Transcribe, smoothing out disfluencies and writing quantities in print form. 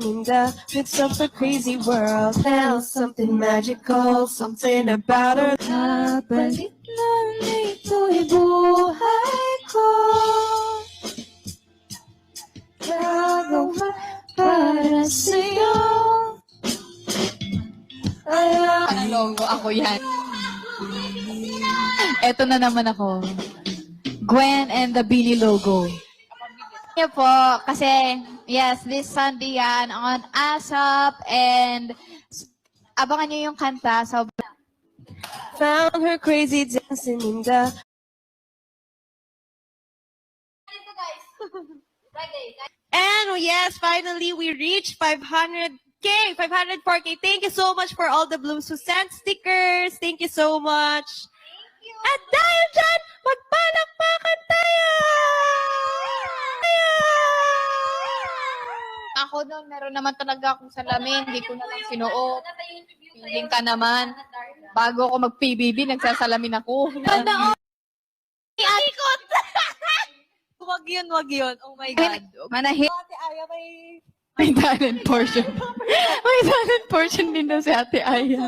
in the midst of a crazy world. Felt something magical, something about her. Kapalit na nito'y buhay ko. Gagawa para sa'yo. Logo, ako yan. Eto na naman ako. Gwen and the Billy logo. Niyo po, kasi, yes, this Sunday yan on ASAP and abangan niyo yung kanta. So, Found her crazy dancing in the... And yes, finally, we reached 500K, 504K. Thank you so much for all the blooms who sent stickers. Thank you so much. At dahil dyan, magpalakpakan tayo! ako noon, meron naman talaga akong salamin. Hindi ko na lang sinuot. Feeling ka naman. Bago ako mag-PBB, nagsasalamin ako. Ikot! Wag yun. Oh my God. Manahit. Ate Aya, May talent portion. May talent portion din daw si Ate Aya.